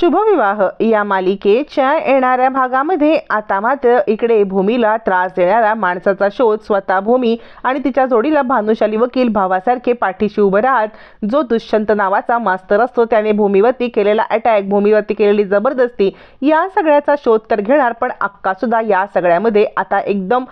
शुभविवाह या मालिकेच्या येणाऱ्या भागामध्ये आता मात्र इकडे भूमीला त्रास देणारा माणसाचा शोध स्वतः भूमी आणि तिच्या जोडीला भानुशाली वकील भावासारखे पाठीशी उभं राहत जो दुष्यंत नावाचा मास्तर असतो त्याने भूमीवरती केलेला अटॅक, भूमीवरती केलेली जबरदस्ती या सगळ्याचा शोध तर घेणार, पण अक्का सुद्धा या सगळ्यामध्ये आता एकदम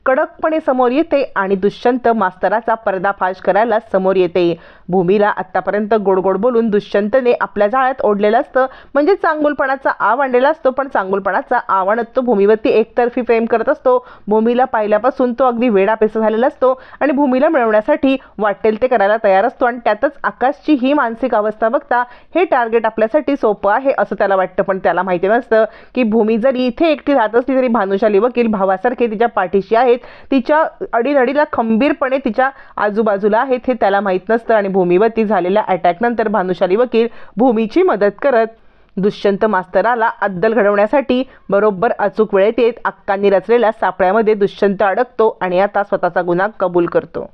कडकपणे समोर येते आणि दुष्यंत मास्तराचा पर्दाफाश करायला समोर येते। भूमीला आतापर्यंत गोडगोड बोलून दुष्यंतने आपल्या जाळ्यात ओढलेलं असतं, म्हणजे चांगुलपणाचा आव आणलेला असतो, पण चांगुलपणाचा आव आणत तो भूमीवरती एकतर्फी प्रेम करत असतो। भूमीला पाहिल्यापासून तो अगदी वेडापेसा झालेला असतो आणि भूमीला मिळवण्यासाठी वाटेल ते करायला तयार असतो आणि त्यातच आकाशची ही मानसिक अवस्था बघता हे टार्गेट आपल्यासाठी सोपं आहे असं त्याला वाटतं, पण त्याला माहिती नसतं की भूमी जरी इथे एकटी राहत असली तरी भानुशाली वकील भावासारखे तिच्या पाठीशी आहेत, तिच्या अडीनडीला खंबीरपणे तिच्या आजूबाजूला आहेत हे त्याला माहित नसतं। आणि भूमीवरती झालेल्या अटॅक नंतर भानुशाली वकील भूमीची मदत करत दुष्यंत मास्तराला अद्दल घडवण्यासाठी बरोबर अचूक वेळेत येत अक्कांनी रचलेल्या सापळ्यामध्ये दुष्यंत अडकतो आणि आता स्वतःचा गुन्हा कबूल करतो।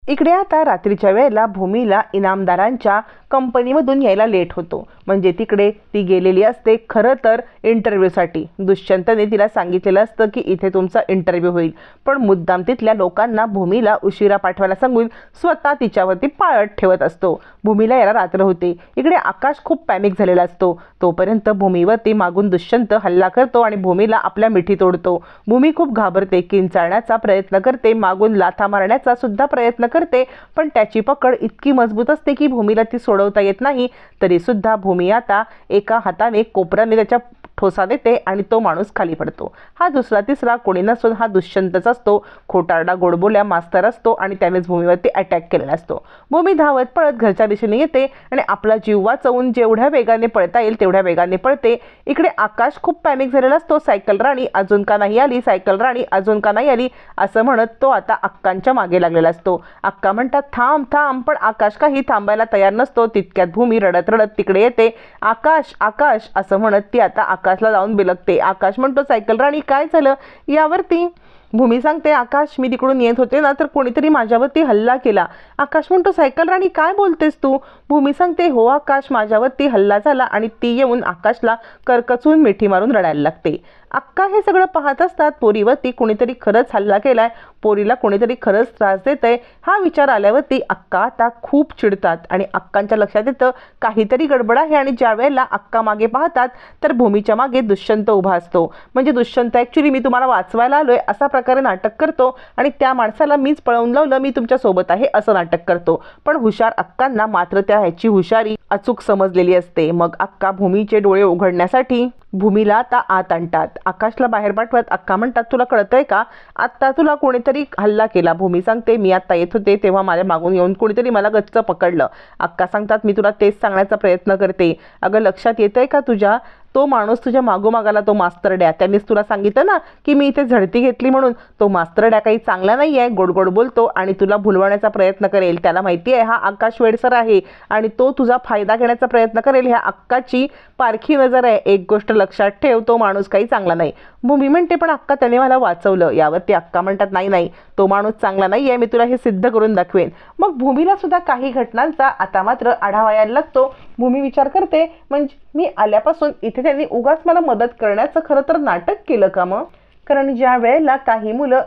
इकडे आता रात्रीच्या वेळेला भूमीला इनामदारांच्या कंपनीमधून यायला लेट होतो, म्हणजे तिकडे ती गेलेली असते खरं तर इंटरव्ह्यूसाठी। दुष्यंतने तिला सांगितलेलं असतं की इथे तुमचा इंटरव्ह्यू होईल, पण मुद्दाम तिथल्या लोकांना भूमीला उशिरा पाठवायला सांगून स्वतः तिच्यावरती पाळत ठेवत असतो। भूमीला याला रात्र होते। इकडे आकाश खूप पॅनिक झालेला असतो, तोपर्यंत भूमीवरती मागून दुष्यंत हल्ला करतो आणि भूमीला आपल्या मिठीत ओढतो। भूमी खूप घाबरते, किंचाळण्याचा प्रयत्न करते, मागून लाथा मारण्याचा सुद्धा प्रयत्न करते, पण त्याची पकड इतकी मजबूत असते की भूमीला ती सोडवता येत नाही। तरी सुद्धा भूमी आता एका हाताने कोपराने त्याच्या ठोसा देते आणि तो माणूस खाली पडतो। हा दुसरा तिसरा कोणी नसून हा दुष्यंतच असतो। खोटारडा गोडबोल्या मास्तर असतो आणि त्यानेच भूमीवरती अटॅक केलेला असतो। भूमी धावत पळत घरच्या दिशेने येते आणि आपला जीव वाचवून जेवढ्या वेगाने पळता येईल तेवढ्या वेगाने पळते। इकडे आकाश खूप पॅनिक झालेला असतो, सायकल राणी अजून का नाही आली, सायकल राणी अजून का नाही आली असं म्हणत तो आता अक्कांच्या मागे लागलेला असतो। अक्का म्हणतात थांब थांब, पण आकाश काही थांबायला तयार नसतो। तितक्यात भूमी रडत रडत तिकडे येते। आकाश आकाश असं म्हणत ती आता आकाशला जाऊन बिलगते। आकाश म्हणतो सायकल राणी काय झालं? यावरती भूमी सांगते आकाश मी तिकडून येत होते ना तर कोणीतरी माझ्यावरती हल्ला केला। आकाश म्हणतो सायकल राणी काय बोलतेस तू? भूमी सांगते हो आकाश माझ्यावरती हल्ला झाला आणि ती येऊन आकाशला करकचून मिठी मारून रडायला लागते। अक्का हे सगळं पाहत असतात पोरीवरती कोणीतरी खरंच हल्ला केलाय, पोरीला कोणीतरी खरंच त्रास देतंय हा विचार आल्यावरती अक्का आता खूप चिडतात आणि अक्कांच्या लक्षात येतं काहीतरी गडबड आहे। आणि ज्या वेळेला अक्का मागे पाहतात तर भूमीच्या मागे दुष्यंत उभा असतो, म्हणजे दुष्यंत ॲक्च्युली मी तुम्हाला वाचवायला आलोय असा प्रकारे नाटक करतो आणि त्या माणसाला मीच पळवून लावलं, मी तुमच्या सोबत आहे असं नाटक करतो। पण हुशार अक्कांना मात्र त्या ह्याची हुशारी अचूक समजलेली असते। मग अक्का भूमीचे डोळे उघडण्यासाठी भूमीला आता आत आणतात। आकाशला बाहेर पाठवत अक्का म्हणतात तुला कळतंय का आत्ता तुला कोणीतरी हल्ला केला? भूमी सांगते मी आत्ता येत होते तेव्हा माझ्या मागून येऊन कोणीतरी मला गच्च पकडलं। अक्का सांगतात मी तुला तेच सांगण्याचा प्रयत्न करते, अगं लक्षात येतंय का तुझ्या तो माणूस तुझ्या मागोमागाला तो मास्तरड्या, त्यांनीच तुला सांगितलं ना की मी इथे झडती घेतली म्हणून। तो मास्तरड्या काही चांगला नाही आहे, गोडगोड बोलतो आणि तुला भुलवण्याचा प्रयत्न करेल। त्याला माहिती आहे हा आकाश वेडसर आहे आणि तो तुझा फायदा घेण्याचा प्रयत्न करेल। ह्या अक्काची पारखी नजर आहे, एक गोष्ट लक्षात ठेव तो माणूस काही चांगला नाही। भूमी म्हणते पण अक्का त्याने मला वाचवलं। यावरती अक्का म्हणतात नाही नाही तो माणूस चांगला नाही आहे, मी तुला हे सिद्ध करून दाखवेन। मग भूमीला सुद्धा काही घटनांचा आता मात्र आढावा यायला लागतो। भूमी विचार करते म्हणजे मी आल्यापासून इथे त्यांनी उगाच मला मदत करण्याचं खरं तर नाटक केलं का मग? कारण ज्या वेळेला काही मुलं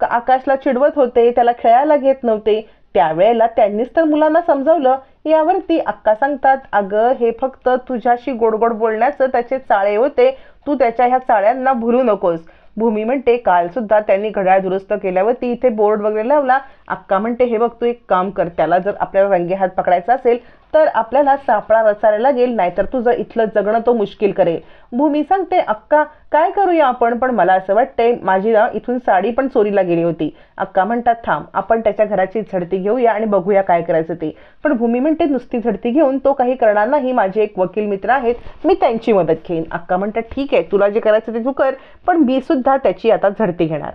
आकाशला चिडवत होते, त्याला खेळायला घेत नव्हते, त्यावेळेला त्यांनीच तर मुलांना समजावलं। यावरती अक्का सांगतात अगं हे फक्त तुझ्याशी गोडगोड बोलण्याचं त्याचे चाळे होते, तू त्याच्या ह्या चाळ्यांना भुलू नकोस। भूमी म्हणते काल सुद्धा त्यांनी घड्याळ दुरुस्त केल्यावरती इथे बोर्ड वगैरे लावला। अक्का म्हणते हे बघ तू एक काम कर, त्याला जर आपल्याला रंगे हात पकडायचा असेल तर आपल्याला सापळा रचायला लागेल, नाहीतर तुझं इथलं जगणं तो मुश्किल करेल। भूमी सांगते अक्का काय करूया आपण, पण मला असं वाटतंय माझी ना इथून साडी पण चोरीला गेली होती। अक्का म्हणतात थांब आपण त्याच्या घराची झडती घेऊया आणि बघूया काय करायचं ते। पण भूमी म्हणते नुसती झडती घेऊन तो काही करणार नाही, माझे एक वकील मित्र आहेत मी त्यांची मदत घेईन। अक्का म्हणतात ठीक आहे तुला जे करायचं ते तू कर, पण मी सुद्धा त्याची आता झडती घेणार।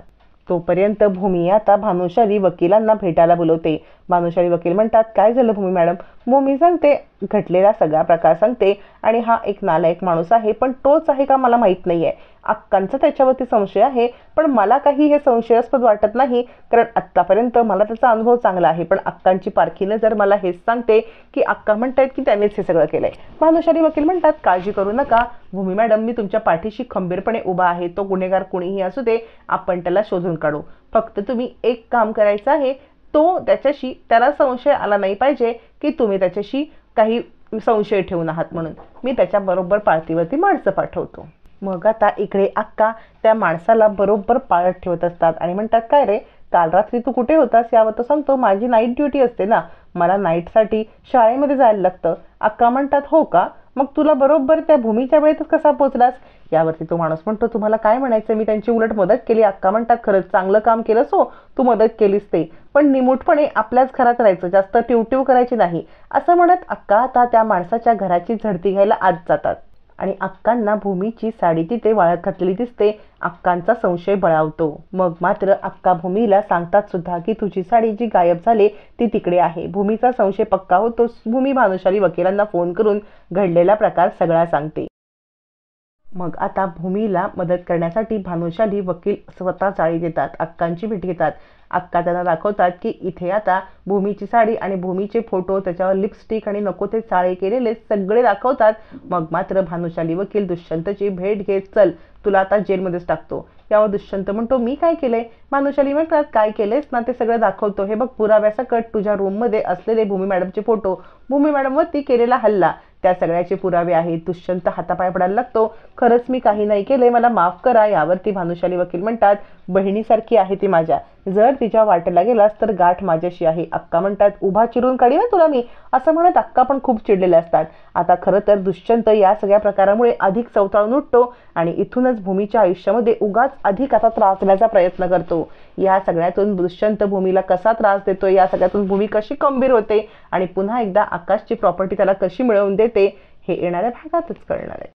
तोपर्यंत भूमी आता भानुशाली वकिलांना भेटायला बोलवते। भानुशाली वकील म्हणतात, काय झालं भूमी मॅडम? भूमी सांगते, घडलेला सगळा प्रकार सांगते आणि हा एक नालायक माणूस आहे, पण तोच आहे का मला माहीत नाहीये. अक्कांचा त्याच्यावरती संशय आहे, पण मला काही हे संशयास्पद वाटत नाही, कारण आत्तापर्यंत मला त्याचा अनुभव चांगला आहे. पण अक्कांची पारखी नजर मला हेच सांगते की अक्का म्हणतायत की त्यानेच हे सगळं केलंय. भानुशाली वकील म्हणतात, काळजी करू नका भूमी मॅडम, मी तुमच्या पाठीशी खंबीरपणे उभा आहे. तो गुन्हेगार कुणीही असू दे, आपण त्याला शोधून काढू. फक्त तुम्ही एक काम करायचं आहे, त्याला संशय आला नाही पाहिजे की तुम्ही त्याच्याशी काही संशय ठेवून आहात म्हणून. मी त्याच्याबरोबर पाळतीवरती माणसं पाठवतो. मग आता इकडे अक्का त्या माणसाला बरोबर पाळत ठेवत असतात आणि म्हणतात, काय रे, काल रात्री तू कुठे होतास यावर तो सांगतो, माझी नाईट ड्युटी असते ना, मला नाईटसाठी शाळेमध्ये जायला लागतं. अक्का म्हणतात, हो का, मग तुला बरोबर त्या भूमीच्या वेळेतच कसा पोचलास? यावरती तो माणूस म्हणतो, तुम्हाला काय म्हणायचं, मी त्यांची उलट मदत केली. अक्का म्हणतात, खरंच चांगलं काम केलंस हो, तू मदत केलीस ते, पण निमूटपणे आपल्याच घरात राहायचं, जास्त टिवटिव करायची नाही. असं म्हणत अक्का आता त्या माणसाच्या घराची झडती घ्यायला आत जातात आणि अक्कांना भूमीची साडी तिथे वाळत घातलेली दिसते. अक्कांचा संशय बळावतो. मग मात्र अक्का भूमीला सांगतात सुद्धा की तुझी साडी जी गायब झाली ती तिकडे आहे. भूमीचा संशय पक्का होतो. भूमी भानुशाली वकिलांना फोन करून घडलेला प्रकार सगळा सांगते. मग आता भूमीला मदत करण्यासाठी भानुशाली वकील स्वतः चाळी देतात, अक्कांची भेट घेतात. अक्का त्यांना दाखवतात की इथे आता भूमीची साडी आणि भूमीचे फोटो, त्याच्यावर लिपस्टिक आणि नको ते चाळे केलेले सगळे दाखवतात. मग मात्र भानुशाली वकील दुष्यंतची भेट घेत, चल तुला आता जेलमध्येच टाकतो. यावर दुष्यंत म्हणतो, मी काय केलंय? भानुशाली म्हणतात, काय केलेस ना ते सगळं दाखवतो. हे बघ, पुराव्यासकट तुझ्या रूममध्ये असलेले भूमी मॅडमचे फोटो, भूमी मॅडमवरती केलेला हल्ला, त्या सगळ्याचे पुरावे आहेत. दुष्यंत हातापाय पडायला लागतो, खरंच मी काही नाही केले, मला माफ करा. यावरती भानुशाली वकील म्हणतात, बहिणीसारखी आहे ती माझ्या, जर तिच्या वाटेला गेलास तर गाठ माझ्याशी आहे. अक्का म्हणतात, उभा चिरून काढी ना तुला मी, असं म्हणत अक्का पण खूप चिडलेले असतात. आता खरं तर दुष्यंत या सगळ्या प्रकारामुळे अधिक चवताळून उठतो आणि इथूनच भूमीच्या आयुष्यामध्ये उगाच अधिक आता त्रास देण्याचा प्रयत्न करतो. या सगळ्यातून दुष्यंत भूमीला कसा त्रास देतो, या सगळ्यातून भूमी कशी खंबीर होते आणि पुन्हा एकदा आकाशची प्रॉपर्टी त्याला कशी मिळवून देते, हे येणाऱ्या भागातच कळणार आहे.